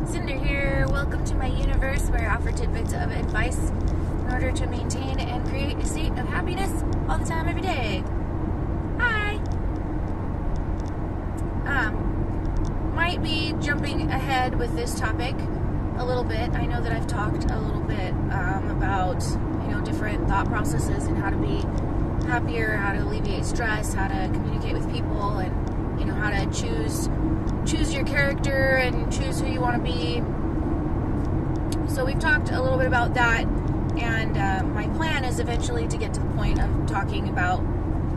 Cinder here. Welcome to my universe where I offer tidbits of advice in order to maintain and create a state of happiness all the time, every day. Hi. Might be jumping ahead with this topic a little bit. I know that I've talked a little bit about different thought processes and how to be happier, how to alleviate stress, how to communicate with people, and how to choose your character and choose who you want to be. So we've talked a little bit about that, and my plan is eventually to get to the point of talking about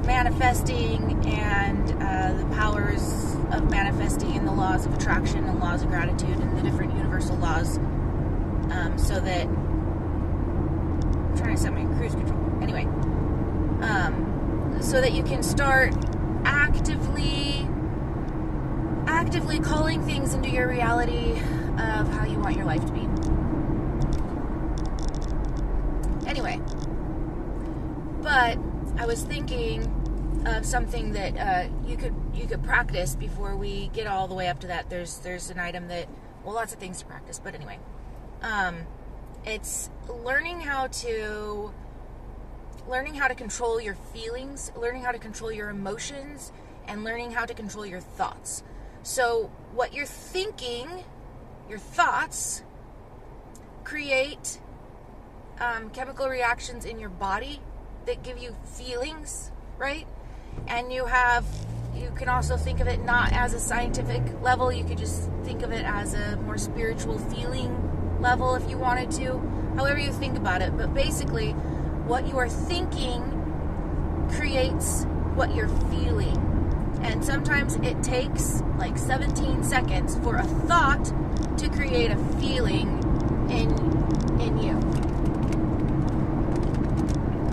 manifesting and the powers of manifesting and the laws of attraction and laws of gratitude and the different universal laws, so that I'm trying to set my cruise control. Anyway, so that you can start actively calling things into your reality of how you want your life to be. Anyway, but I was thinking of something that you could practice before we get all the way up to that. There's an item that, lots of things to practice, but anyway, it's learning how to control your feelings, learning how to control your emotions, and learning how to control your thoughts. So what you're thinking, your thoughts, create chemical reactions in your body that give you feelings, right? And you can also think of it not as a scientific level. You could just think of it as a more spiritual feeling level if you wanted to, however you think about it. But basically, what you are thinking creates what you're feeling. And sometimes it takes like 17 seconds for a thought to create a feeling in you.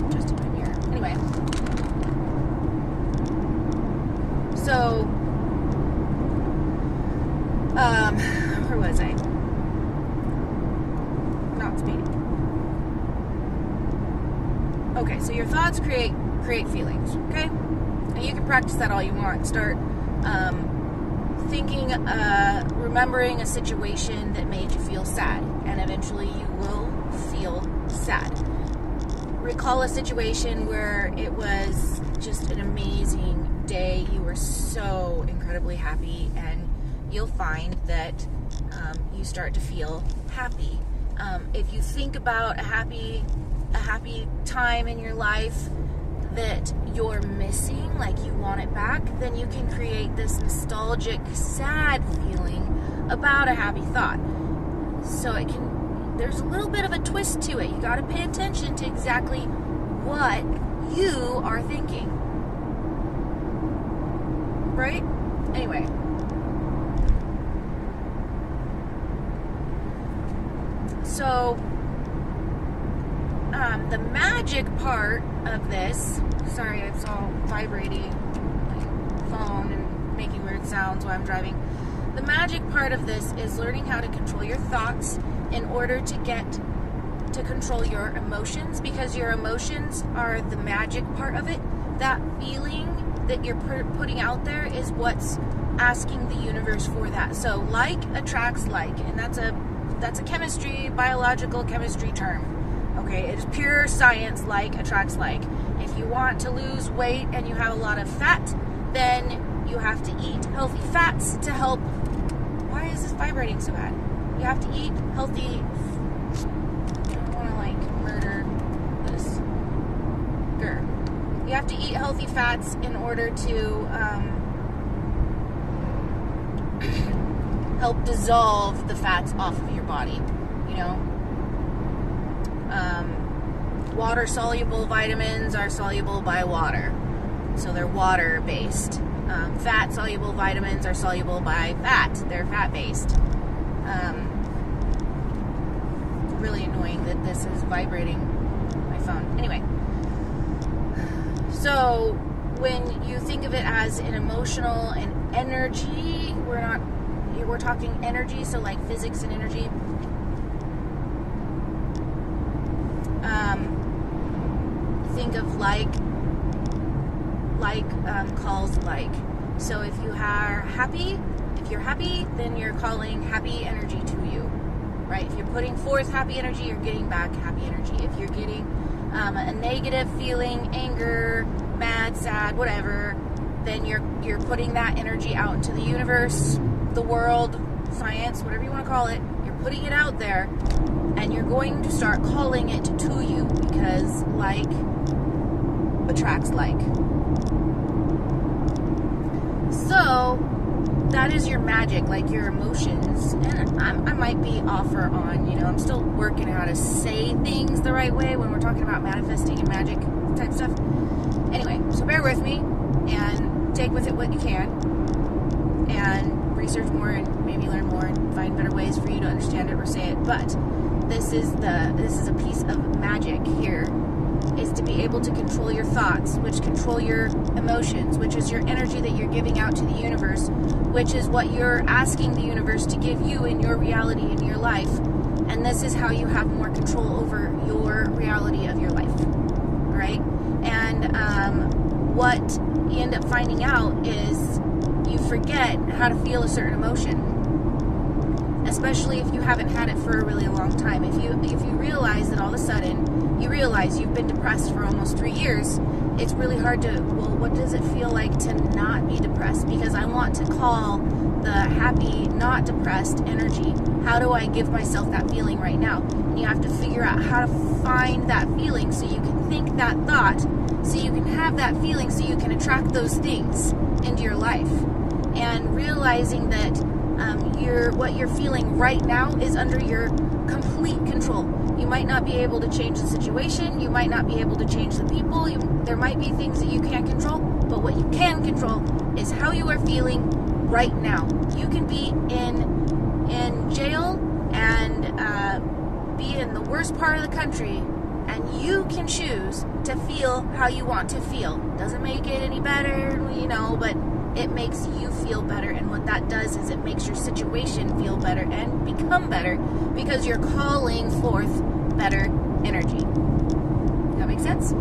Adjusting my mirror. Anyway. So, where was I? Not speeding. Okay, so your thoughts create feelings, okay? And you can practice that all you want. Start remembering a situation that made you feel sad, and eventually you will feel sad. Recall a situation where it was just an amazing day. You were so incredibly happy, and you'll find that you start to feel happy. If you think about a happy time in your life that you're missing, like you want it back, then you can create this nostalgic, sad feeling about a happy thought. So there's a little bit of a twist to it. You got to pay attention to exactly what you are thinking. Right? Anyway. So, the magic part of this, sorry, it's all vibrating, my phone and making weird sounds while I'm driving. The magic part of this is learning how to control your thoughts in order to get to control your emotions, because your emotions are the magic part of it. That feeling that you're putting out there is what's asking the universe for that. So like attracts like, and that's a biological chemistry term. Okay, it is pure science. Like attracts like. If you want to lose weight and you have a lot of fat, then you have to eat healthy fats to help. Why is this vibrating so bad? You have to eat healthy. I don't want to murder this girl. You have to eat healthy fats in order to help dissolve the fats off of your body. Water-soluble vitamins are soluble by water, so they're water-based. Fat-soluble vitamins are soluble by fat. They're fat-based. Really annoying that this is vibrating my phone. Anyway, so when you think of it as an emotional and energy, we're talking energy, so like physics and energy. Think of like calls like. So if you're happy, then you're calling happy energy to you. putting forth happy energy, you're getting back happy energy. If you're getting a negative feeling, anger, mad, sad, whatever, then you're putting that energy out into the universe, the world, science, whatever you want to call it. You're putting it out there, and you're going to start calling it to you, because like attracts like. So that is your magic, like your emotions. And I might be off or on, I'm still working how to say things the right way when we're talking about manifesting and magic type stuff. Anyway, so bear with me and take with it what you can, and research more and maybe learn more and find better ways for you to understand it or say it. But this is a piece of magic here, is to be able to control your thoughts, which control your emotions, which is your energy that you're giving out to the universe, which is what you're asking the universe to give you in your reality, in your life. And this is how you have more control over your reality of your life, right? And what you end up finding out is you forget how to feel a certain emotion, especially if you haven't had it for a really long time. If you realize that all of a sudden you realize you've been depressed for almost 3 years, it's really hard to, well, what does it feel like to not be depressed? Because I want to call the happy, not depressed energy. How do I give myself that feeling right now? And you have to figure out how to find that feeling so you can think that thought, so you can have that feeling, so you can attract those things into your life. And realizing that what you're feeling right now is under your complete control. You might not be able to change the situation. You might not be able to change the people. There might be things that you can't control. But what you can control is how you are feeling right now. You can be in jail and be in the worst part of the country, and you can choose to feel how you want to feel. Doesn't make it any better, but it makes you feel better. And what that does is it makes your situation feel better and become better, because you're calling forth better energy. That makes sense?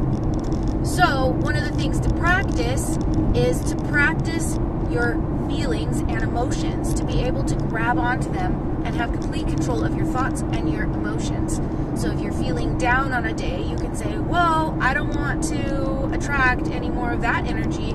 So one of the things to practice is to practice your feelings and emotions, to be able to grab onto them and have complete control of your thoughts and your emotions. So if you're feeling down on a day, you can say, well, I don't want to attract any more of that energy.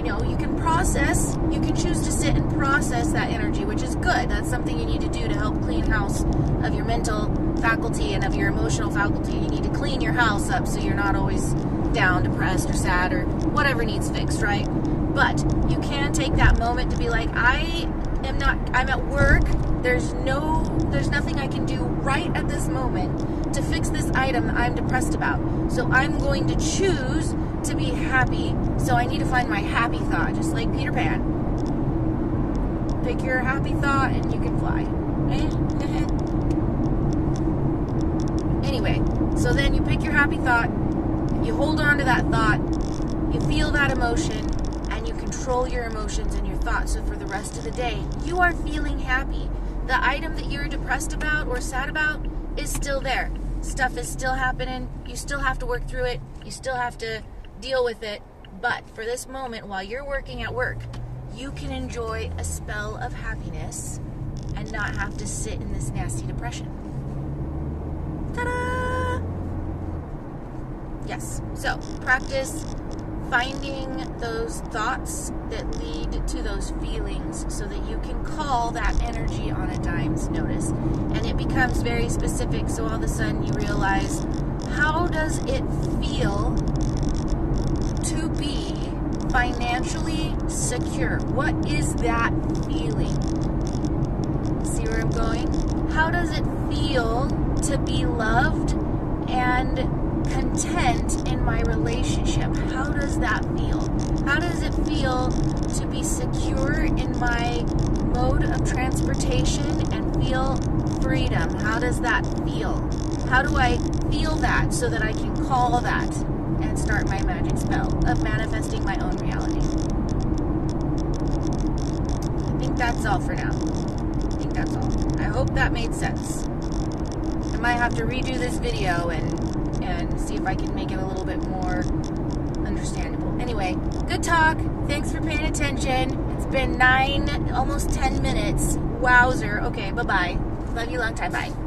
You can process, you can choose to sit and process that energy, which is good. That's something you need to do to help clean house of your mental faculty and of your emotional faculty. You need to clean your house up so you're not always down, depressed, or sad, or whatever needs fixed, right? But you can take that moment to be like, I'm at work. There's nothing I can do right at this moment to fix this item that I'm depressed about. So I'm going to choose to be happy. So I need to find my happy thought, just like Peter Pan. Pick your happy thought and you can fly. Anyway, so then you pick your happy thought, you hold on to that thought, you feel that emotion, and you control your emotions and your thoughts. So for the rest of the day, you are feeling happy. The item that you're depressed about or sad about is still there. Stuff is still happening. You still have to work through it. You still have to deal with it. But for this moment, while you're working at work, you can enjoy a spell of happiness and not have to sit in this nasty depression. Ta-da! Yes. So practice finding those thoughts that lead to those feelings so that you can call that energy on a dime's notice. And it becomes very specific, so all of a sudden you realize, how does it feel to be financially secure? What is that feeling? See where I'm going? How does it feel to be loved and content in my relationship? How does that feel? How does it feel to be secure in my mode of transportation and feel freedom? How does that feel? How do I feel that so that I can call that and start my magic spell of manifesting my own reality? I think that's all for now. I think that's all. I hope that made sense. I might have to redo this video and see if I can make it a little bit more understandable. Anyway, good talk. Thanks for paying attention. It's been 9, almost 10 minutes. Wowzer. Okay, bye-bye. Love you long time. Bye.